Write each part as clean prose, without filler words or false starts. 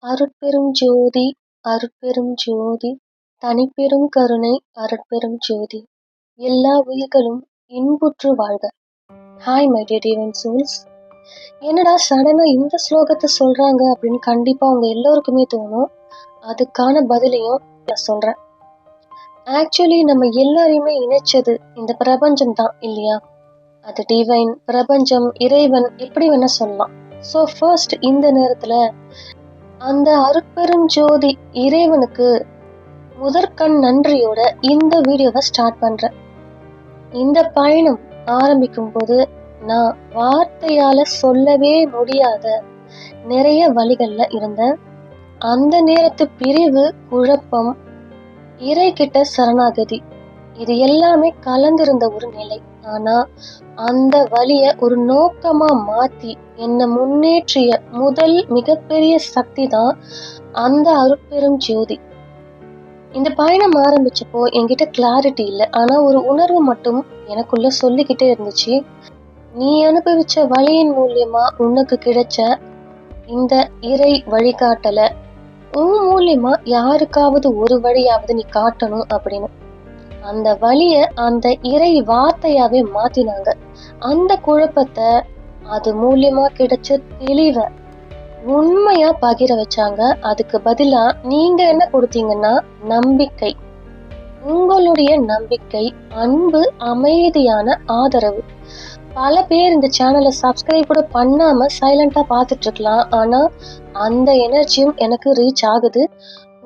அருட்பெரும் ஜோதி அருட்பெரும் ஜோதி தனிப்பெரும் கருணை அருட்பெரும் ஜோதி எல்லா உயிர்களும் இன்புற்று வாழ்க. Hi my dear divine souls. என்னடா சடனா இந்த ஸ்லோகத்தை சொல்றாங்க அப்படின்னு கண்டிப்பா உங்க எல்லோருக்குமே தோணும். அதுக்கான பதிலையும் நான் சொல்றேன். ஆக்சுவலி நம்ம எல்லாரையுமே இணைச்சது இந்த பிரபஞ்சம் தான் இல்லையா? அது டிவைன், பிரபஞ்சம், இறைவன் எப்படி வேணா சொல்லலாம். ஸோ ஃபர்ஸ்ட் இந்த நேரத்துல அந்த அருட்பெரும் ஜோதி இறைவனுக்கு முதற்கண் நன்றியோட இந்த வீடியோவை ஸ்டார்ட் பண்றேன். இந்த பயணம் ஆரம்பிக்கும் போது நான் வார்த்தையால சொல்லவே முடியாத நிறைய வழிகள்ல இருந்தேன். அந்த நேரத்து பிரிவு, குழப்பம், இறை கிட்ட சரணாகதி, இது எல்லாமே கலந்திருந்த ஒரு நிலை. ஆனா அந்த வழிய ஒரு நோக்கமா மாத்தி என்ன முன்னேற்றிய முதல் மிகப்பெரிய சக்தி தான் அந்த அருட்பெரும் ஜோதி. இந்த பயணம் ஆரம்பிச்சப்போ என்கிட்ட கிளாரிட்டி இல்லை, ஆனா ஒரு உணர்வு மட்டும் எனக்குள்ள சொல்லிக்கிட்டே இருந்துச்சு. நீ அனுபவிச்ச வழியின் மூலியமா உனக்கு கிடைச்ச இந்த இறை வழிகாட்டல உன் மூலியமா யாருக்காவது ஒரு வழியாவது நீ காட்டணும் அப்படின்னு. அந்த வழிய அந்த இறை வார்த்தையாவே மாத்தினாங்க. அந்த குழப்பத்தை அது மூலியமா கிடைச்ச தெளிவ உண்மையா பகிர வச்சாங்க. அதுக்கு பதிலா நீங்க என்ன கொடுத்தீங்கன்னா நம்பிக்கை, உங்களுடைய நம்பிக்கை, அன்பு, அமைதியான ஆதரவு. பல பேர் இந்த சேனலை சப்ஸ்கிரைப் கூட பண்ணாம சைலண்டா பார்த்துட்டு இருக்கலாம். ஆனா அந்த எனர்ஜியும் எனக்கு ரீச் ஆகுது.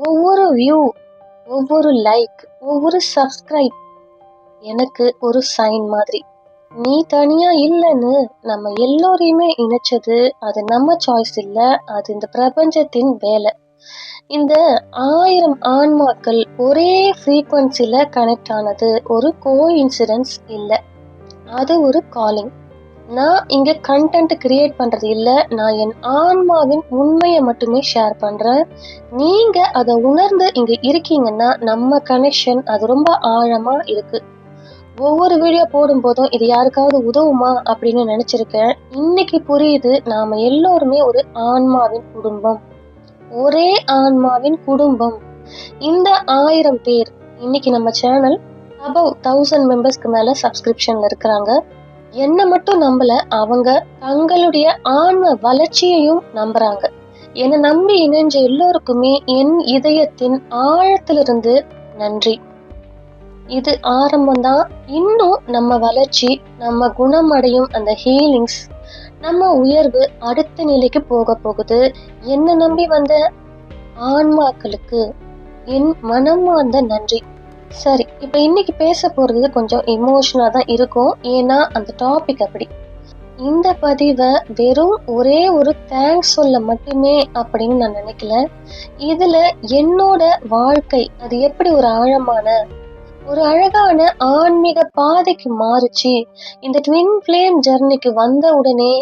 ஒவ்வொரு வியூ, ஒவ்வொரு லைக், ஒவ்வொரு சப்ஸ்கிரைப் எனக்கு ஒரு சைன் மாதிரி. நீ தனியா இல்லைன்னு நம்ம எல்லோரையுமே இணைச்சது அது நம்ம சாய்ஸ் இல்ல, அது இந்த பிரபஞ்சத்தின் வேலை. இந்த 1000 ஆன்மாக்கள் ஒரே ஃப்ரீக்வன்சில கனெக்ட் ஆனது ஒரு கோஇன்சிடென்ஸ் இல்ல, அது ஒரு காலிங். நான் இங்க கண்டென்ட் கிரியேட் பண்றது இல்ல, நான் என் ஆன்மாவின் உண்மையை மட்டுமே ஷேர் பண்றேன். நீங்க அதை உணர்ந்து இங்க இருக்கீங்கன்னா நம்ம கனெக்ஷன் அது ரொம்ப ஆழமா இருக்கு. ஒவ்வொரு வீடியோ போடும் போதும் இது யாருக்காவது உதவுமா அப்படின்னு நினைச்சிருக்கேன். இன்னைக்கு புரியுது, நாம எல்லோருமே ஒரு ஆன்மாவின் குடும்பம், ஒரே ஆன்மாவின் குடும்பம். இந்த 1000 பேர் இன்னைக்கு நம்ம சேனல் above 1000 மெம்பர்ஸ்க்கு மேல சப்ஸ்கிரிப்ஷன்ல இருக்கிறாங்க. என்ன மட்டும் நம்பல, அவங்க தங்களுடைய ஆன்ம வளர்ச்சியையும் நம்புறாங்க. என்னை நம்பி இணைஞ்ச எல்லோருக்குமே என் இதயத்தின் ஆழத்திலிருந்து நன்றி. இது ஆரம்பம்தான். இன்னும் நம்ம வளர்ச்சி, நம்ம குணமடையும் அந்த ஹீலிங்ஸ், நம்ம உயர்வு அடுத்த நிலைக்கு போக போகுது. என்ன நம்பி வந்த ஆன்மாக்களுக்கு என் மனமார்ந்த நன்றி. சரி, இப்ப இன்னைக்கு பேச போறது கொஞ்சம் எமோஷனா தான் இருக்கும், ஏன்னா அந்த டாபிக் அப்படி. இந்த பதிவை வெறும் ஒரே ஒரு தேங்க்ஸ் சொல்ல மட்டுமே அப்படின்னு நான் நினைக்கல. இதுல என்னோட வாழ்க்கை அது எப்படி ஒரு ஆழமான ஒரு அழகான ஆன்மீக பாதைக்கு மாறுச்சு, இந்த ட்வின் ஃப்ளேம் ஜெர்னிக்கு வந்த உடனே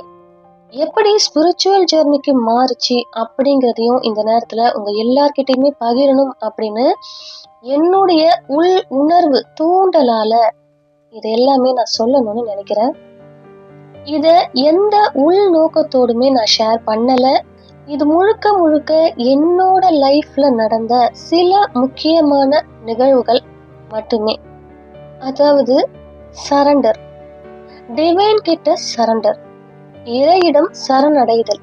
எப்படி ஸ்பிரிச்சுவல் ஜெர்னிக்கு மாறுச்சு அப்படிங்கிறதையும் இந்த நேரத்துல உங்க எல்லார்கிட்டையுமே பகிரணும் அப்படின்னு என்னுடைய உள் உணர்வு தூண்டலால இது எல்லாமே நான் சொல்லணும்னு நினைக்கிறேன். இத எந்த உள் நோக்கத்தோடுமே நான் ஷேர் பண்ணல. இது முழுக்க முழுக்க என்னோட லைஃப்ல நடந்த சில முக்கியமான நிகழ்வுகள் மட்டுமே. அதாவது சரண்டர், டிவைன் கிட்ட சரண்டர், இறையிடம் சரணடைதல்.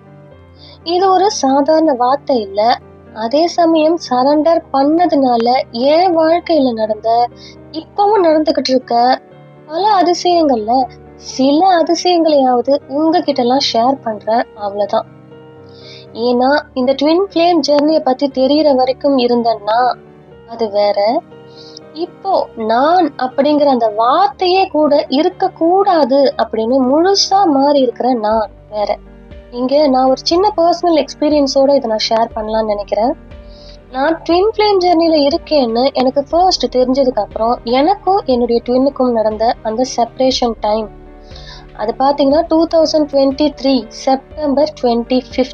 இது ஒரு சாதாரண வார்த்தை இல்ல. அதே சமயம் சரண்டர் பண்ணதுனால என் வாழ்க்கையில நடந்த, இப்பவும் நடந்துகிட்டு இருக்க பல அதிசயங்கள்ல சில அதிசயங்களையாவது உங்ககிட்ட எல்லாம் ஷேர் பண்றேன், அவ்வளவுதான். ஏன்னா இந்த ட்வின் ஃப்ளேம் ஜெர்னியை பத்தி தெரியற வரைக்கும் இருந்தேன்னா அது வேற. இப்போ நான் அப்படிங்கிற அந்த வார்த்தையே கூட இருக்க கூடாது அப்படின்னு முழுசா மாறி இருக்கிற நான் வேற. இங்க நான் ஒரு சின்ன பர்சனல் எக்ஸ்பீரியன்ஸோட இதை நான் ஷேர் பண்ணலாம்னு நினைக்கிறேன். நான் ட்வின் ஃப்ளேம் ஜெர்னில இருக்கேன்னு எனக்கு ஃபர்ஸ்ட் தெரிஞ்சதுக்கு அப்புறம் எனக்கும் என்னுடைய ட்வின்னுக்கும் நடந்த அந்த செப்பரேஷன் டைம் அது பாத்தீங்கன்னா 2023 செப்டம்பர் 25.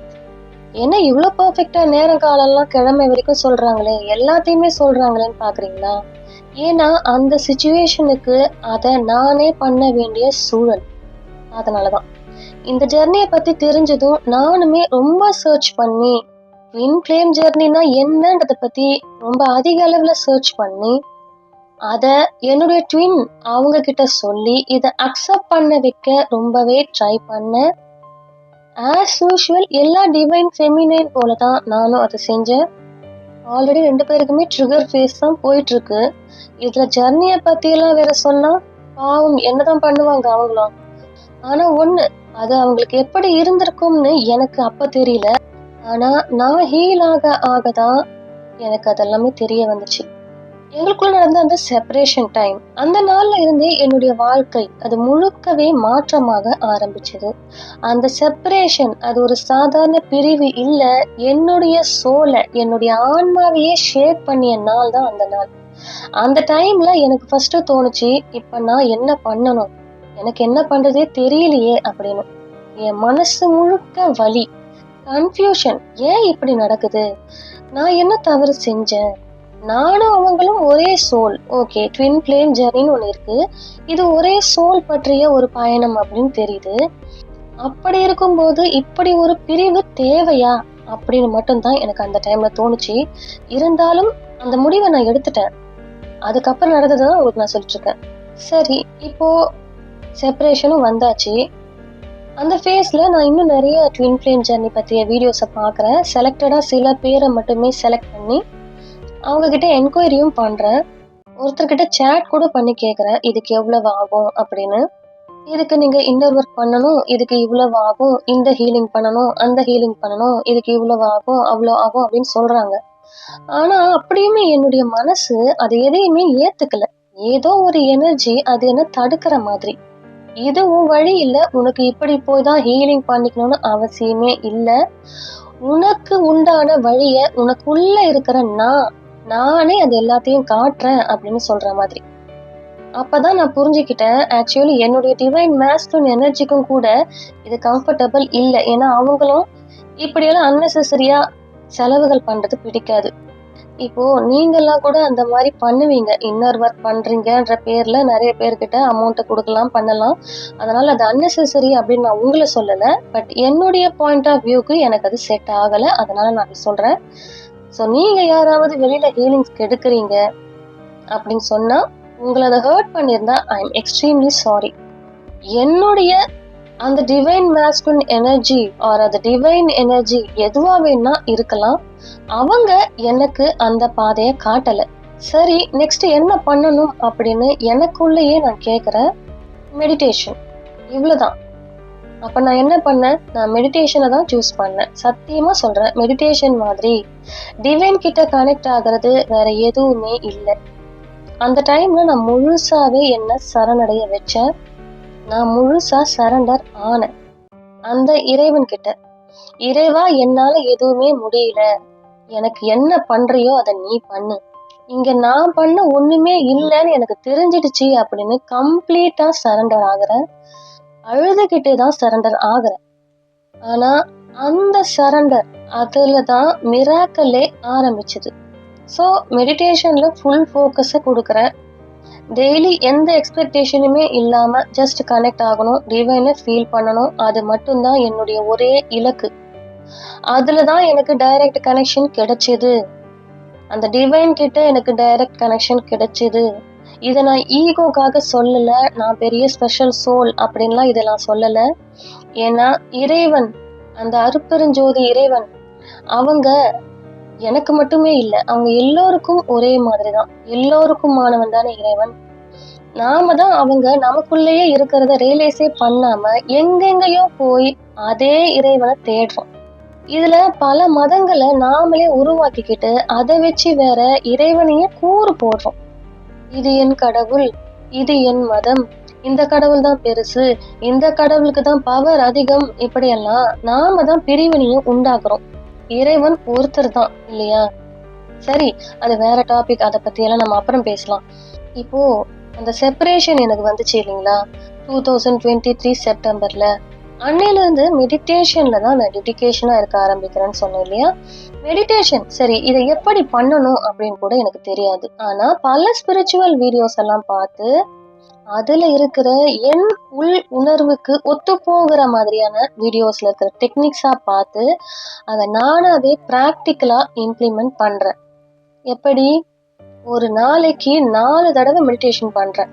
என்ன இவ்வளோ பர்ஃபெக்டா நேரம் காலம்லாம் கிழமை வரைக்கும் சொல்றாங்களே, எல்லாத்தையுமே சொல்றாங்களேன்னு பாக்குறீங்களா? ஏன்னா அந்த சிச்சுவேஷனுக்கு அதை நானே பண்ண வேண்டிய சூழல். அதனாலதான் இந்த ஜெர்னியை பத்தி தெரிஞ்சதும் நானுமே ரொம்ப சர்ச் பண்ணி ட்வின் ஃப்ளேம் ஜெர்னினா என்னன்றதை பத்தி ரொம்ப அதிக அளவுல சர்ச் பண்ணி அதை என்னுடைய ட்வின் அவங்க கிட்ட சொல்லி இதை அக்செப்ட் பண்ண வைக்க ரொம்பவே ட்ரை பண்ணேன். ஆஸ் யூஷுவல் எல்லா டிவைன் ஃபெமினைன் போல தான் நானும் அதை செஞ்சேன். ஆல்ரெடி 2 பேருக்குமே ட்ரிகர் ஃபேஸ் தான் போயிட்டு இருக்கு. இதுல ஜர்னியை பத்தி எல்லாம் வேற சொன்னா பாவம் என்னதான் பண்ணுவாங்க அவங்களும். ஆனா ஒண்ணு, அது அவங்களுக்கு எப்படி இருந்திருக்கும்னு எனக்கு அப்ப தெரியல. ஆனா நான் ஹீல் ஆகதான் எனக்கு அதெல்லாமே தெரிய வந்துச்சு. எங்களுக்குள்ள நடந்த அந்த செப்பரேஷன் டைம், அந்த நாள்ல இருந்தே என்னுடைய வாழ்க்கை அது முழுக்கவே மாற்றமாக ஆரம்பிச்சது. அந்த செப்பரேஷன் அது ஒரு சாதாரண பிரிவு இல்ல, என்னுடைய சோலை, என்னுடைய ஆன்மாவையே ஷேக் பண்ணிய நாள் தான் அந்த நாள். அந்த டைம்ல எனக்கு ஃபர்ஸ்ட் தோணுச்சு, இப்ப நான் என்ன பண்ணணும், எனக்கு என்ன பண்றதே தெரியலையே அப்படின்னு. என் மனசு முழுக்க வலி, கன்ஃபியூஷன். ஏன் இப்படி நடக்குது, நான் என்ன தவறு செஞ்சேன், நானும் அவங்களும் ஒரே சோல், ஓகே ட்வின் ஃப்ளேம் ஜர்னின்னு ஒன்று இருக்கு, இது ஒரே சோல் பற்றிய ஒரு பயணம் அப்படின்னு தெரியுது. அப்படி இருக்கும்போது இப்படி ஒரு பிரிவு தேவையா அப்படின்னு மட்டும்தான் எனக்கு அந்த டைம்ல தோணுச்சு. இருந்தாலும் அந்த முடிவை நான் எடுத்துட்டேன். அதுக்கப்புறம் நடந்ததுதான் உங்களுக்கு நான் சொல்லிட்டு இருக்கேன். சரி, இப்போ செப்பரேஷனும் வந்தாச்சு. அந்த ஃபேஸ்ல நான் இன்னும் நிறைய ட்வின் ஃப்ளேம் ஜர்னி பற்றிய வீடியோஸை பார்க்குறேன். செலக்டடாக சில பேரை மட்டுமே செலக்ட் பண்ணி அவங்கக்கிட்ட என்கொயரியும் பண்ணுறேன். ஒருத்தர்கிட்ட சேட் கூட பண்ணி கேட்குறேன், இதுக்கு எவ்வளவு ஆகும் அப்படின்னு. இதுக்கு நீங்கள் இன்னர் ஒர்க் பண்ணணும், இதுக்கு இவ்வளவு ஆகும், இந்த ஹீலிங் பண்ணணும், அந்த ஹீலிங் பண்ணணும், இதுக்கு இவ்வளவு ஆகும், அவ்வளோ ஆகும் அப்படின்னு சொல்கிறாங்க. ஆனால் அப்படியுமே என்னுடைய மனசு அது எதையுமே ஏற்றுக்கல. ஏதோ ஒரு எனர்ஜி அது என்ன தடுக்கிற மாதிரி. இது உன் வழி இல்லை, உனக்கு இப்படி போய் தான் ஹீலிங் பண்ணிக்கணும்னு அவசியமே இல்லை, உனக்கு உண்டான வழியை உனக்குள்ள இருக்கிற நானே அது எல்லாத்தையும் காட்டுறேன் அப்படின்னு சொல்ற மாதிரி. அப்பதான் நான் புரிஞ்சுக்கிட்டேன், ஆக்சுவலி என்னுடைய டிவைன் மேஸ்குலின் எனர்ஜிக்கும் கூட இது கம்ஃபர்டபுள் இல்லை. ஏன்னா அவங்களும் இப்படியெல்லாம் அன்னெசரியா செலவுகள் பண்றது பிடிக்காது. இப்போ நீங்கெல்லாம் கூட அந்த மாதிரி பண்ணுவீங்க, இன்னர் ஒர்க் பண்றீங்கன்ற பேர்ல நிறைய பேர்கிட்ட அமௌண்ட்டை கொடுக்கலாம், பண்ணலாம். அதனால அது அன்னெசரி அப்படின்னு நான் உங்களை சொல்லல. பட் என்னுடைய பாயிண்ட் ஆஃப் வியூக்கு எனக்கு அது செட் ஆகல, அதனால நான் சொல்றேன். ஸோ நீங்க யாராவது வெளியில ஹீலிங்ஸ்க்கு எடுக்கிறீங்க அப்படின்னு சொன்னா, உங்களை அதை ஹர்ட் பண்ணியிருந்தா ஐ எம் எக்ஸ்ட்ரீம்லி சாரி. என்னுடைய அந்த டிவைன் மேஸ்குலின் எனர்ஜி ஆர் அது டிவைன் எனர்ஜி எதுவா வேணா இருக்கலாம், அவங்க எனக்கு அந்த பாதையை காட்டல. சரி, நெக்ஸ்ட் என்ன பண்ணணும் அப்படின்னு எனக்குள்ளேயே நான் கேட்குறேன். மெடிடேஷன், இவ்வளவுதான். அப்ப நான் என்ன பண்ணேன், நான் மெடிடேஷனை தான் சூஸ் பண்ணேன். சத்தியமா சொல்றேன், மெடிடேஷன் மாதிரி டிவைன் கிட்ட கனெக்ட் ஆகிறது வேற எதுவுமே இல்லை. அந்த டைம்ல நான் முழுசாவே என்ன சரணடைய வச்சேன், நான் முழுசா சரண்டர் ஆனேன் அந்த இறைவன் கிட்ட. இறைவா, என்னால எதுவுமே முடியல, எனக்கு என்ன பண்றியோ அதை நீ பண்ணு, இங்க நான் பண்ண ஒண்ணுமே இல்லைன்னு எனக்கு தெரிஞ்சிடுச்சு அப்படின்னு கம்ப்ளீட்டா சரண்டர் ஆகுறேன். அழுதுகிட்டே தான் சரண்டர் ஆகுறேன். ஆனா அந்த சரண்டர் அதுலதான் மிராக்கலே ஆரம்பிச்சது. ஸோ மெடிடேஷன்ல ஃபுல் ஃபோக்கஸை கொடுக்குறேன். டெய்லி எந்த எக்ஸ்பெக்டேஷனுமே இல்லாம ஜஸ்ட் கனெக்ட் ஆகணும், டிவைனை ஃபீல் பண்ணணும், அது மட்டும்தான் என்னுடைய ஒரே இலக்கு. அதுலதான் எனக்கு டைரக்ட் கனெக்ஷன் கிடைச்சது. அந்த டிவைன் கிட்ட எனக்கு டைரக்ட் கனெக்ஷன் கிடைச்சது. இதை நான் ஈகோக்காக சொல்லல, நான் பெரிய ஸ்பெஷல் சோல் அப்படின்லாம் இதை நான் சொல்லல. ஏன்னா இறைவன், அந்த அருட்பெருஞ்சோதி இறைவன், அவங்க எனக்கு மட்டுமே இல்லை, அவங்க எல்லோருக்கும் ஒரே மாதிரிதான், எல்லோருக்குமானவன் தானே இறைவன். நாம தான் அவங்க நமக்குள்ளேயே இருக்கிறத ரியலைஸே பண்ணாம எங்கெங்கயோ போய் அதே இறைவனை தேடுறோம். இதுல பல மதங்களை நாமளே உருவாக்கிக்கிட்டு அதை வச்சு வேற இறைவனையே கூறு போடுறோம். இது என் கடவுள், இது என் மதம், இந்த கடவுள் தான் பெருசு, இந்த கடவுளுக்கு தான் பவர் அதிகம், இப்படியெல்லாம் நாம தான் பிரிவினையும் உண்டாக்குறோம். இறைவன் ஒருத்தர் தான் இல்லையா? சரி, அது வேற டாபிக், அதை பத்தி எல்லாம் நம்ம அப்புறம் பேசலாம். இப்போ அந்த செப்பரேஷன் எனக்கு வந்துச்சு இல்லைங்களா, 2023 செப்டம்பர்ல. அன்னையில இருந்து மெடிடேஷன்ல தான் நான் டெடிகேஷனா இருக்க ஆரம்பிக்கிறேன்னு சொன்னேன் இல்லையா? மெடிடேஷன், சரி இதை எப்படி பண்ணணும் அப்படின்னு கூட எனக்கு தெரியாது. ஆனா பல ஸ்பிரிச்சுவல் வீடியோஸ் எல்லாம் பார்த்து அதுல இருக்கிற என் உள் உணர்வுக்கு ஒத்து போகிற மாதிரியான வீடியோஸ்ல இருக்கிற டெக்னிக்ஸா பார்த்து அதை நானாவே பிராக்டிக்கலா இம்ப்ளிமெண்ட் பண்றேன். எப்படி? ஒரு நாளைக்கு 4 தடவை மெடிடேஷன் பண்றேன்.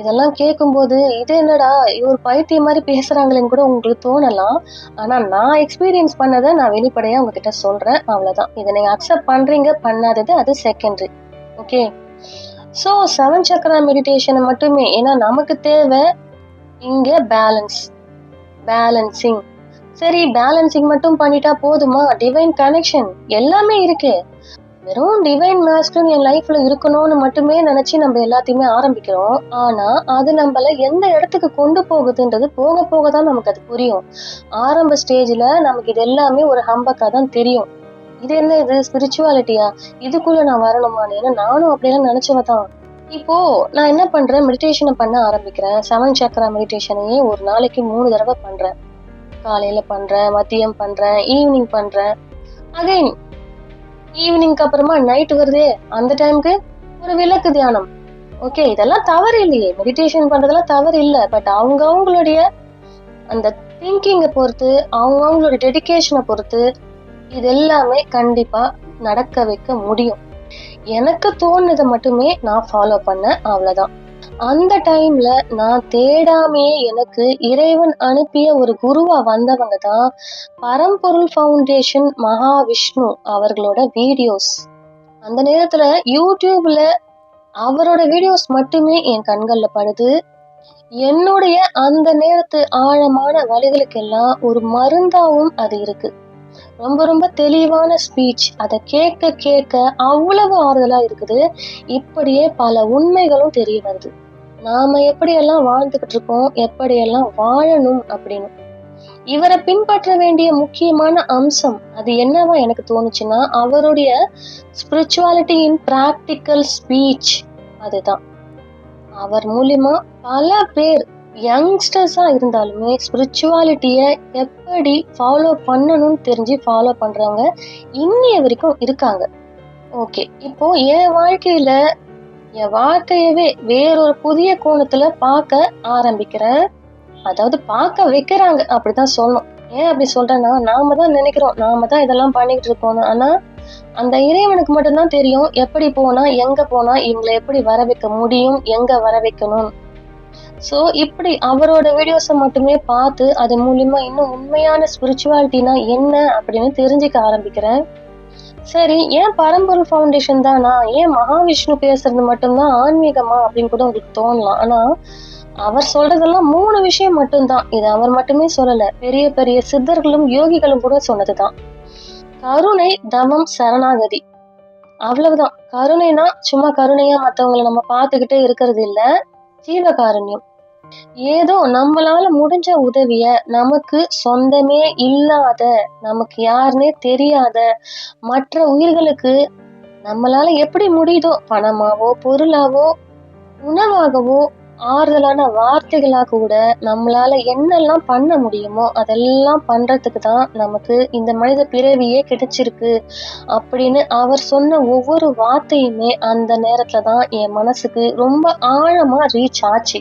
இதெல்லாம் கேட்கும்போது இது என்னடா இவர் பைத்தியம் மாதிரி பேசுறாங்களேன்னு கூட உங்களுக்கு தோணலாம். ஆனா நான் எக்ஸ்பீரியன்ஸ் பண்ணதை நான் வெளிப்படையா உங்ககிட்ட சொல்றேன். அவ்வளவுதான். இதை நீங்க அக்செப்ட் பண்றீங்க பண்ணாதது அது செகண்டரி. ஓகே. ஸோ 7 சக்ரா மெடிடேஷனை மட்டுமே, ஏன்னா நமக்கு தேவை இங்க பேலன்சிங். சரி, பேலன்சிங் மட்டும் பண்ணிட்டா போதுமா? டிவைன் கனெக்ஷன் எல்லாமே இருக்கு. வெறும் டிவைன் மாஸ்டர் என் லைஃப்ல இருக்கணும்னு மட்டுமே நினைச்சு நம்ம எல்லாத்தையுமே ஆரம்பிக்கிறோம். ஆனா அது நம்மள எந்த இடத்துக்கு கொண்டு போகுதுன்றது போக போக தான் நமக்கு அது புரியும். ஆரம்ப ஸ்டேஜ்ல நமக்கு இது எல்லாமே ஒரு ஹம்பக்கா தான் தெரியும். இது என்ன, இது ஸ்பிரிச்சுவாலிட்டியா, இதுக்குள்ள நான் வரணுமான்னு. ஏன்னா நானும் அப்படியெல்லாம் நினைச்சவதான். இப்போ நான் என்ன பண்றேன், மெடிடேஷனை பண்ண ஆரம்பிக்கிறேன். 7 சக்ரா மெடிடேஷனையே ஒரு நாளைக்கு 3 தடவை பண்றேன். காலையில பண்றேன், மதியம் பண்றேன், ஈவினிங் பண்றேன். அகைன் ஈவினிங்க்கு அப்புறமா நைட் வருதே, அந்த டைமுக்கு ஒரு விளக்கு தியானம். ஓகே, இதெல்லாம் தவறு இல்லையே, மெடிடேஷன் பண்றதெல்லாம் தவறு இல்லை. பட் அவங்களுடைய அந்த திங்கிங்கை பொறுத்து, அவங்களுடைய டெடிகேஷனை பொறுத்து இது எல்லாமே கண்டிப்பா நடக்க வைக்க முடியும். எனக்கு தோணுதை மட்டுமே நான் ஃபாலோ பண்ணேன், அவ்வளவுதான். அந்த டைம்ல நான் தேடாமையே எனக்கு இறைவன் அனுப்பிய ஒரு குருவா வந்தவங்க தான் பரம்பொருள் ஃபவுண்டேஷன் மகாவிஷ்ணு அவர்களோட வீடியோஸ். அந்த நேரத்துல யூடியூப்ல அவரோட வீடியோஸ் மட்டுமே என் கண்கள்ல படுது. என்னுடைய அந்த நேரத்து ஆழமான வழிகளுக்கெல்லாம் ஒரு மருந்தாவும் அது இருக்கு. ரொம்ப ரொம்ப தெளிவான ஸ்பீச். அதை கேட்க கேட்க அவ்வளவு ஆறுதலா இருக்குது. இப்படியே பல உண்மைகளும் தெரிய வருது. நாம எப்படியெல்லாம் வாழ்ந்துகிட்டு இருக்கோம், எப்படியெல்லாம் வாழணும் அப்படின்னு. இவரை பின்பற்ற வேண்டிய முக்கியமான அம்சம் அது என்னவா எனக்கு தோணுச்சுன்னா, அவருடைய ஸ்பிரிச்சுவாலிட்டி இன் பிராக்டிக்கல் ஸ்பீச். அதுதான். அவர் மூலியமா பல பேர் யங்ஸ்டர்ஸா இருந்தாலுமே ஸ்பிரிச்சுவாலிட்டிய எப்படி ஃபாலோ பண்ணணும்னு தெரிஞ்சு ஃபாலோ பண்றவங்க இன்னைய வரைக்கும் இருக்காங்க. ஓகே, இப்போ என் வாழ்க்கையவே வேறொரு புதிய கோணத்துல பார்க்க ஆரம்பிக்கிறேன். அதாவது பார்க்க வைக்கிறாங்க, அப்படிதான் சொல்லணும். ஏன் அப்படி சொல்றேன்னா, நாம தான் நினைக்கிறோம் நாம தான் இதெல்லாம் பண்ணிக்கிட்டு இருக்கோம். ஆனா அந்த இறைவனுக்கு மட்டும்தான் தெரியும் எப்படி போனா, எங்க போனா இவங்களை எப்படி வர வைக்க முடியும், எங்க வர வைக்கணும். சோ இப்படி அவரோட வீடியோஸை மட்டுமே பார்த்து அது மூலியமா இன்னும் உண்மையான ஸ்பிரிச்சுவாலிட்டினா என்ன அப்படின்னு தெரிஞ்சுக்க ஆரம்பிக்கிறேன். சரி, ஏன் பரம்பொருள் ஃபவுண்டேஷன் தானா, ஏன் மகாவிஷ்ணு பேசுறது மட்டும்தான் ஆன்மீகமா அப்படின்னு கூட உங்களுக்கு தோணலாம். ஆனா அவர் சொல்றதெல்லாம் 3 விஷயம் மட்டும்தான். இது அவர் மட்டுமே சொல்லல, பெரிய பெரிய சித்தர்களும் யோகிகளும் கூட சொன்னதுதான். கருணை, தவம், சரணாகதி. அவ்வளவுதான். கருணைனா சும்மா கருணையா மத்தவங்களை நம்ம பார்த்துக்கிட்டே இருக்கிறது இல்ல, ஜீவகாருண்யம். ஏதோ நம்மளால முடிஞ்ச உதவிய நமக்கு சொந்தமே இல்லாத, நமக்கு யாருன்னே தெரியாத மற்ற உயிர்களுக்கு நம்மளால எப்படி முடியுதோ, பணமாவோ பொருளாவோ உணவாகவோ ஆறுதலான வார்த்தைகளா கூட நம்மளால என்னெல்லாம் பண்ண முடியுமோ அதெல்லாம் பண்றதுக்கு தான் நமக்கு இந்த மனித பிறவியே கிடைச்சிருக்கு அப்படின்னு அவர் சொன்ன ஒவ்வொரு வார்த்தையுமே அந்த நேரத்துலதான் என் மனசுக்கு ரொம்ப ஆழமா ரீச் ஆச்சு.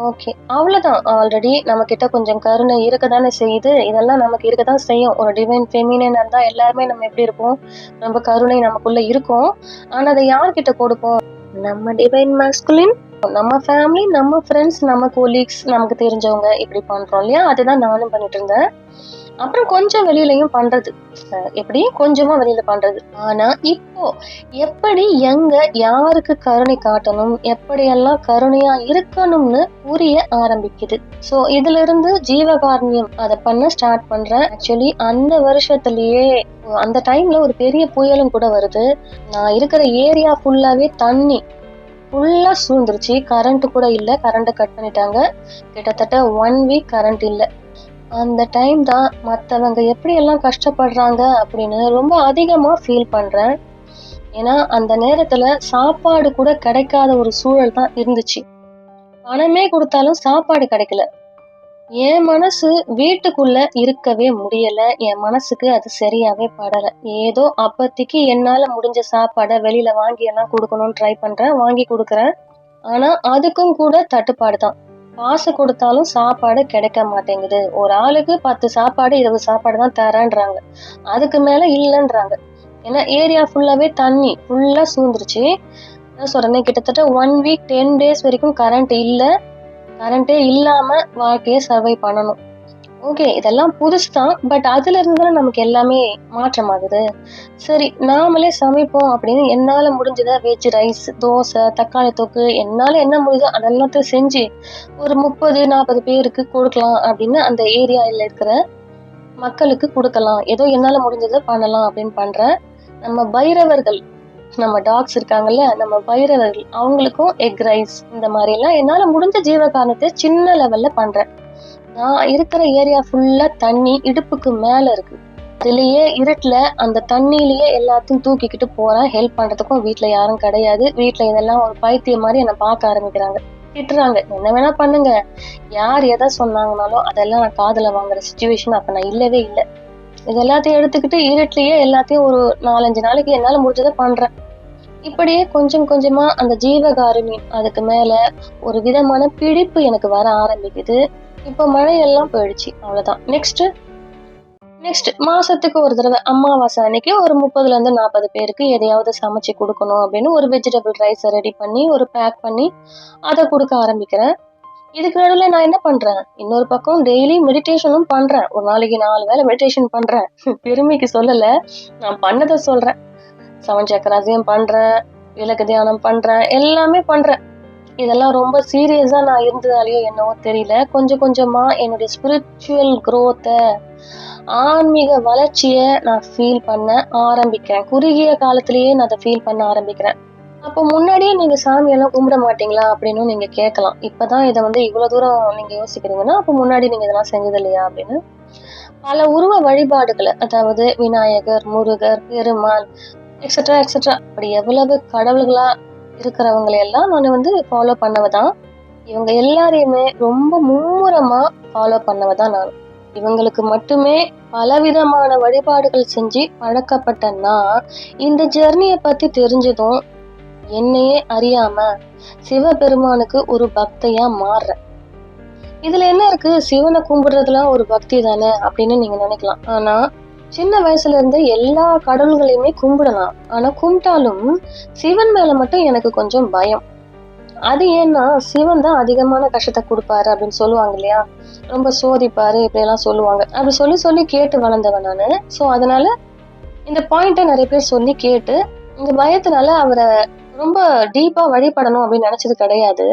ஓகே, அவ்வளவுதான். ஆல்ரெடி நம்ம கிட்ட கொஞ்சம் கருணை இருக்கதானே செய்யுது. இதெல்லாம் நமக்கு இருக்கதான் செய்யும். ஒரு டிவைன் ஃபெமினின் இருந்தா எல்லாருமே நம்ம எப்படி இருப்போம், ரொம்ப கருணை நமக்குள்ள இருக்கும். ஆனா அதை யார்கிட்ட கொடுப்போம்? நம்ம டிவைன் மாஸ்குலின், நம்ம ஃபேமிலி, நம்ம ஃப்ரெண்ட்ஸ், நம்ம கொலீக்ஸ், நமக்கு தெரிஞ்சவங்க, இப்படி பண்றோம் இல்லையா? அதுதான் நானும் பண்ணிட்டு இருந்தேன். அப்புறம் கொஞ்சம் வெளியிலயும் பண்றது, எப்படி கொஞ்சமா வெளியில பண்றது. ஆனா இப்போ எப்படி, எங்க, யாருக்கு கருணை காட்டணும், எப்படியெல்லாம் கருணையா இருக்கணும்னு புரிய ஆரம்பிக்குது. சோ இதுல இருந்து ஜீவகாருண்யம் அதை பண்ண ஸ்டார்ட் பண்றேன். ஆக்சுவலி அந்த வருஷத்துலயே அந்த டைம்ல ஒரு பெரிய புயலும் கூட வருது. நான் இருக்கிற ஏரியா ஃபுல்லாவே தண்ணி ஃபுல்லா சூழ்ந்துருச்சு. கரண்ட் கூட இல்ல, கரண்ட்டை கட் பண்ணிட்டாங்க. கிட்டத்தட்ட 1 வீக் கரண்ட் இல்ல. அந்த டைம் தான் மற்றவங்க எப்படி எல்லாம் கஷ்டப்படுறாங்க அப்படின்னு ரொம்ப அதிகமா ஃபீல் பண்றேன். ஏன்னா அந்த நேரத்துல சாப்பாடு கூட கிடைக்காத ஒரு சூழல் தான் இருந்துச்சு. பணமே கொடுத்தாலும் சாப்பாடு கிடைக்கல. என் மனசு வீட்டுக்குள்ள இருக்கவே முடியல. என் மனசுக்கு அது சரியாவே படல. ஏதோ அப்பத்திக்கு என்னால முடிஞ்ச சாப்பாடை வெளியில வாங்கி எல்லாம் கொடுக்கணும்னு ட்ரை பண்றேன், வாங்கி கொடுக்குறேன். ஆனா அதுக்கும் கூட தட்டுப்பாடு தான். காசு கொடுத்தாலும் சாப்பாடு கிடைக்க மாட்டேங்குது. ஒரு ஆளுக்கு 10 சாப்பாடு 20 சாப்பாடு தான் தரேன்றாங்க. அதுக்கு மேல இல்லைன்றாங்க. ஏன்னா ஏரியா ஃபுல்லாவே தண்ணி ஃபுல்லா சூழ்ந்துருச்சு. என்ன சொல்றேனே, கிட்டத்தட்ட 1 வீக் 10 டேஸ் வரைக்கும் கரண்ட் இல்ல. கரண்டே இல்லாம வாழ்க்கைய சர்வை பண்ணணும். ஓகே, இதெல்லாம் புதுசு தான். பட் அதுல இருந்து தானே நமக்கு எல்லாமே மாற்றமாகுது. சரி, நாமளே சமைப்போம் அப்படின்னு என்னால முடிஞ்சத வெஜ் ரைஸ், தோசை, தக்காளி தொக்கு, என்னால என்ன முடியுதோ அதெல்லாத்தையும் செஞ்சு ஒரு 30-40 பேருக்கு கொடுக்கலாம் அப்படின்னு அந்த ஏரியால இருக்கிற மக்களுக்கு கொடுக்கலாம். ஏதோ என்னால முடிஞ்சதை பண்ணலாம் அப்படின்னு பண்றேன். நம்ம பைரவர்கள், நம்ம டாக்ஸ் இருக்காங்கல்ல, நம்ம பைரவர்கள், அவங்களுக்கும் எக் ரைஸ் இந்த மாதிரி எல்லாம் என்னால முடிஞ்ச ஜீவகாரணத்தை சின்ன லெவல்ல பண்றேன். நான் இருக்கிற ஏரியா ஃபுல்லா தண்ணி இடுப்புக்கு மேல இருக்கு. அதுலயே இருட்டுல அந்த தண்ணியிலேயே எல்லாத்தையும் தூக்கிக்கிட்டு போறேன். ஹெல்ப் பண்றதுக்கும் வீட்டுல யாரும் கிடையாது. வீட்டுல இதெல்லாம் ஒரு பைத்தியம் மாதிரி என்னை பார்க்க ஆரம்பிக்கிறாங்க, திட்டுறாங்க. என்ன வேணா பண்ணுங்க, யார் எதை சொன்னாங்கனாலும் அதெல்லாம் நான் காதுல வாங்குற சிச்சுவேஷன் அப்ப நான் இல்லவே இல்லை. இது எல்லாத்தையும் எடுத்துக்கிட்டு இருட்டுலயே எல்லாத்தையும் ஒரு 4-5 நாளைக்கு என்னால முடிஞ்சதை பண்றேன். இப்படியே கொஞ்சம் கொஞ்சமா அந்த ஜீவகாருண்யம் அதுக்கு மேல ஒரு விதமான பிடிப்பு எனக்கு வர ஆரம்பிக்குது. இப்ப மழையெல்லாம் போயிடுச்சு, அவ்வளவுதான். நெக்ஸ்ட் மாசத்துக்கு ஒரு தடவை அமாவாசை அன்னைக்கு ஒரு 30-40 பேருக்கு எதையாவது சமைச்சு கொடுக்கணும் அப்படின்னு ஒரு வெஜிடபிள் ரைஸை ரெடி பண்ணி ஒரு பேக் பண்ணி அதை கொடுக்க ஆரம்பிக்கிறேன். இதுக்கு நடுவில் நான் என்ன பண்றேன், இன்னொரு பக்கம் டெய்லி மெடிடேஷனும் பண்றேன். ஒரு நாளைக்கு 4 வேளை மெடிடேஷன் பண்றேன். பெருமைக்கு சொல்லல, நான் பண்ணதை சொல்றேன். 7 சக்கராசியம் பண்றேன், விளக்கு தியானம் பண்றேன், எல்லாமே பண்றேன். இதெல்லாம் ரொம்ப சீரியஸா நான் இருந்ததாலேயோ என்னவோ தெரியல, கொஞ்சம் கொஞ்சமா என்னுடைய ஸ்பிரிச்சுவல் குரோத்தை, ஆன்மீக வளர்ச்சியை நான் ஃபீல் பண்ண ஆரம்பிக்கிறேன். குறுகிய காலத்திலேயே நான் அதை ஃபீல் பண்ண ஆரம்பிக்கிறேன். அப்போ முன்னாடியே நீங்க சாமியெல்லாம் கும்பிட மாட்டீங்களா அப்படின்னு நீங்க கேட்கலாம். இப்பதான் இதை இவ்வளவு தூரம் நீங்க யோசிக்கிறீங்கன்னா அப்போ முன்னாடி நீங்க இதெல்லாம் செஞ்சது இல்லையா அப்படின்னு. பல உருவ வழிபாடுகளை, அதாவது விநாயகர், முருகர், பெருமாள், எக்ஸெட்ரா எக்ஸெட்ரா, அப்படி எவ்வளவு கடவுள்களா இருக்கிறவங்களை எல்லாம் நான் ஃபாலோ பண்ணவதான். இவங்க எல்லாரையுமே ரொம்ப மும்முரமா ஃபாலோ பண்ணவதான் நான். இவங்களுக்கு மட்டுமே பலவிதமான வழிபாடுகள் செஞ்சு பழக்கப்பட்டேன்னா இந்த ஜெர்னியை பத்தி தெரிஞ்சதும் என்னையே அறியாம சிவபெருமானுக்கு ஒரு பக்தையா மாறுறேன். இதுல என்ன இருக்கு, சிவனை கும்பிடுறதுலாம் ஒரு பக்தி தானே அப்படின்னு நீங்க நினைக்கலாம். ஆனா சின்ன வயசுல இருந்து எல்லா கடவுள்களையுமே கும்பிடலாம். ஆனா கும்பிட்டாலும் சிவன் மேல மட்டும் எனக்கு கொஞ்சம் பயம். அது ஏன்னா சிவன் தான் அதிகமான கஷ்டத்தை கொடுப்பாரு அப்படின்னு சொல்லுவாங்க இல்லையா, ரொம்ப சோதிப்பாரு இப்படி எல்லாம் சொல்லுவாங்க. அப்படி சொல்லி சொல்லி கேட்டு வளர்ந்தவன் நானு. ஸோ அதனால இந்த பாயிண்ட்டை நிறைய பேர் சொல்லி கேட்டு இந்த பயத்தினால அவரை ரொம்ப டீப்பா வழிபடணும் அப்படின்னு நினைச்சது கிடையாது.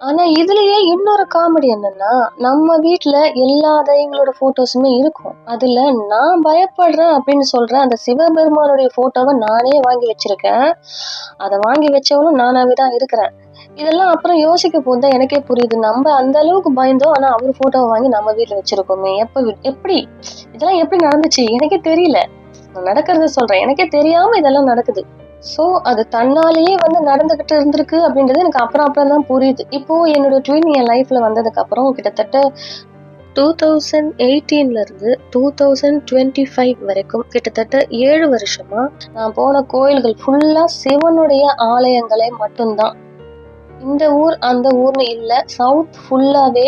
ஆனா இதுலயே இன்னொரு காமெடி என்னன்னா, நம்ம வீட்டுல எல்லா தெய்வங்களோட போட்டோஸுமே இருக்கும். அதுல நான் பயப்படுறேன் அப்படின்னு சொல்றேன் அந்த சிவபெருமானுடைய போட்டோவை நானே வாங்கி வச்சிருக்கேன். அதை வாங்கி வச்சவனும் நானாவே தான் இருக்கிறேன். இதெல்லாம் அப்புறம் யோசிக்க போதுதான் எனக்கே புரியுது, நம்ம அந்த அளவுக்கு பயந்தோம் ஆனா அவர் போட்டோவை வாங்கி நம்ம வீட்டுல வச்சிருக்கோமே. எப்படி இதெல்லாம் எப்படி நடந்துச்சு எனக்கே தெரியல. நான் நடக்கிறத சொல்றேன், எனக்கே தெரியாம இதெல்லாம் நடக்குது. ஸோ அது தன்னாலேயே நடந்துகிட்டு இருந்திருக்கு அப்படின்றது எனக்கு அப்புறம் தான் புரியுது. இப்போ என்னோட ட்வின் என் லைஃப்ல வந்ததுக்கு அப்புறம் கிட்டத்தட்ட 2018 இருந்து 2025 வரைக்கும் கிட்டத்தட்ட 7 வருஷமா நான் போன கோயில்கள் ஃபுல்லா சிவனுடைய ஆலயங்களே மட்டும்தான். இந்த ஊர் அந்த ஊர்னு இல்லை, சவுத் ஃபுல்லாவே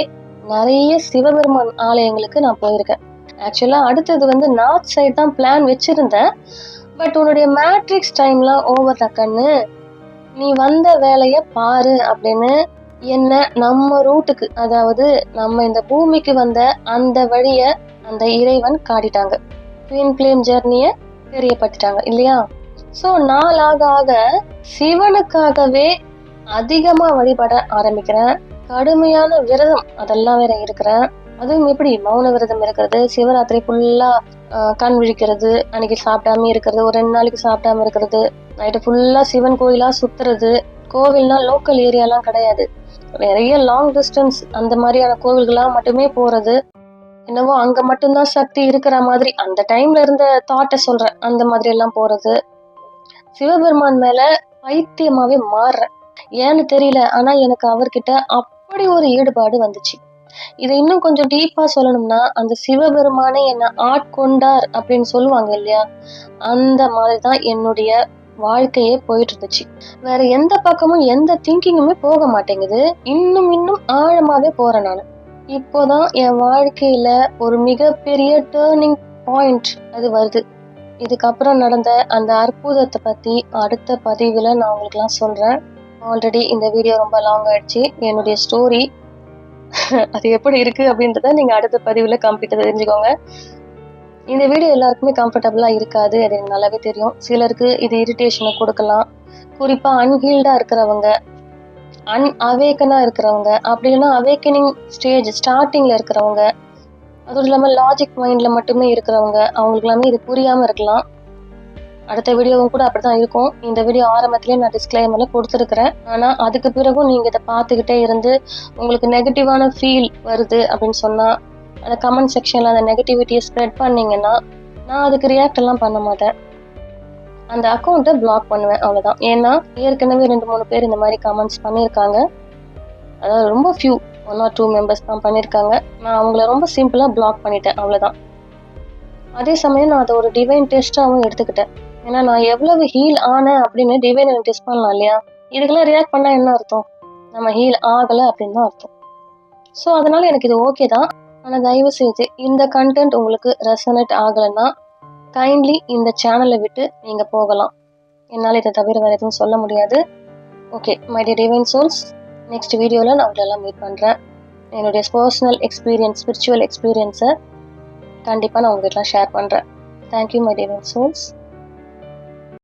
நிறைய சிவபெருமான் ஆலயங்களுக்கு நான் போயிருக்கேன். ஆக்சுவலா அடுத்தது நார்த் சைட் தான் பிளான் வச்சிருந்தேன். பட் உன்னுடைய மேட்ரிக்ஸ் டைம்லாம் ஓவர் கண்ணு, நீ வந்த வேலைய பாரு அப்படின்னு என்ன நம்ம ரூட்டுக்கு, அதாவது நம்ம இந்த பூமிக்கு வந்த அந்த வழிய அந்த இறைவன் காட்டிட்டாங்க. ட்வின் ஃப்ளேம் ஜெர்னிய தெரியப்பட்டுட்டாங்க இல்லையா. ஸோ நாளாக ஆக சிவனுக்காகவே அதிகமா வழிபட ஆரம்பிக்கிறேன். கடுமையான விரதம் அதெல்லாம் வேற இருக்கிறேன். அதுவும் எப்படி மௌன விரதம் இருக்கிறது, சிவராத்திரி ஃபுல்லா கண் விழிக்கிறது, அன்னைக்கு சாப்பிடாம இருக்கிறது, ஒரு 2 நாளைக்கு சாப்பிடாம இருக்கிறது, நைட்டு ஃபுல்லா சிவன் கோயிலா சுத்துறது. கோவில்னா லோக்கல் ஏரியாலாம் கிடையாது, நிறைய லாங் டிஸ்டன்ஸ் அந்த மாதிரியான கோவில்களா மட்டுமே போறது. என்னவோ அங்க மட்டும்தான் சக்தி இருக்கிற மாதிரி அந்த டைம்ல இருந்த தாட்டை சொல்றேன். அந்த மாதிரி எல்லாம் போறது. சிவபெருமான் மேல பைத்தியமாவே மாறுறேன். ஏன்னு தெரியல, ஆனா எனக்கு அவர்கிட்ட அப்படி ஒரு ஈடுபாடு வந்துச்சு. இதை இன்னும் கொஞ்சம் டீப்பா சொல்லணும்னா, அந்த சிவபெருமானே என்ன ஆட்கொண்டார் அப்படின்னு சொல்லுவாங்க இல்லையா, அந்த மாதிரிதான் என்னுடைய வாழ்க்கையே போயிட்டு இருந்துச்சு. வேற எந்த பக்கமும் எந்த திங்கிங்குமே போக மாட்டேங்குது. இன்னும் இன்னும் ஆழமாவே போறேன் நானு. இப்போதான் என் வாழ்க்கையில ஒரு மிகப்பெரிய டேர்னிங் பாயிண்ட் அது வருது. இதுக்கப்புறம் நடந்த அந்த அற்புதத்தை பத்தி அடுத்த பதிவுல நான் உங்களுக்குலாம் சொல்றேன். ஆல்ரெடி இந்த வீடியோ ரொம்ப லாங் ஆயிடுச்சு. என்னுடைய ஸ்டோரி அது எப்படி இருக்கு அப்படின்றத நீங்க அடுத்த பதிவுல கம்ப்ளீட்டா தெரிஞ்சுக்கோங்க. இந்த வீடியோ எல்லாருக்குமே கம்ஃபர்டபுளா இருக்காது, அது எனக்கு நல்லாவே தெரியும். சிலருக்கு இது இரிட்டேஷனை கொடுக்கலாம். குறிப்பா அன்ஹீல்டா இருக்கிறவங்க, அவேக்கனா இருக்கிறவங்க, அப்படி இல்லைன்னா அவேக்கனிங் ஸ்டேஜ் ஸ்டார்டிங்ல இருக்கிறவங்க, அதுவும் இல்லாம லாஜிக் மைண்ட்ல மட்டுமே இருக்கிறவங்க, அவங்களுக்கு எல்லாமே இது புரியாம இருக்கலாம். அடுத்த வீடியோவும் கூட அப்படிதான் இருக்கும். இந்த வீடியோ ஆரம்பத்திலேயே நான் டிஸ்க்ளைமர்ல கொடுத்துருக்கிறேன். ஆனா அதுக்கு பிறகும் நீங்க இதை பார்த்துக்கிட்டே இருந்து உங்களுக்கு நெகட்டிவான ஃபீல் வருது அப்படின்னு சொன்னா, அந்த கமெண்ட் செக்ஷன்ல அந்த நெகட்டிவிட்டியை ஸ்ப்ரெட் பண்ணீங்கன்னா நான் அதுக்கு ரியாக்ட் எல்லாம் பண்ண மாட்டேன். அந்த அக்கௌண்ட்டை பிளாக் பண்ணுவேன், அவ்வளவுதான். ஏன்னா ஏற்கனவே 2-3 பேர் இந்த மாதிரி கமெண்ட்ஸ் பண்ணியிருக்காங்க. அதாவது ரொம்ப ஃபியூ 1 or 2 மெம்பர்ஸ் தான் பண்ணியிருக்காங்க. நான் அவங்கள ரொம்ப சிம்பிளா பிளாக் பண்ணிட்டேன், அவ்வளவுதான். அதே சமயம் நான் அதை ஒரு டிவைன் டெஸ்டாகவும் எடுத்துக்கிட்டேன். ஏன்னா நான் எவ்வளவு ஹீல் ஆனேன் அப்படின்னு டிவைன் எனக்கு டெஸ்ட் பண்ணலாம் இல்லையா? இதுக்கெல்லாம் ரியாக்ட் பண்ணா என்ன அர்த்தம்? நம்ம ஹீல் ஆகலை அப்படின்னு தான் அர்த்தம். ஸோ அதனால எனக்கு இது ஓகே தான். ஆனால் தயவு செய்து இந்த கண்டென்ட் உங்களுக்கு ரெசனேட் ஆகலைன்னா கைண்ட்லி இந்த சேனலை விட்டு நீங்கள் போகலாம். என்னால் இதை தவிர வேறு எதுவும் சொல்ல முடியாது. Okay my dear divine souls, next வீடியோவில் நான் உங்களெல்லாம் மீட் பண்ணுறேன். என்னுடைய பர்சனல் எக்ஸ்பீரியன்ஸ், ஸ்பிரிச்சுவல் எக்ஸ்பீரியன்ஸை கண்டிப்பாக நான் உங்ககிட்டலாம் ஷேர் பண்ணுறேன். Thank you my divine souls.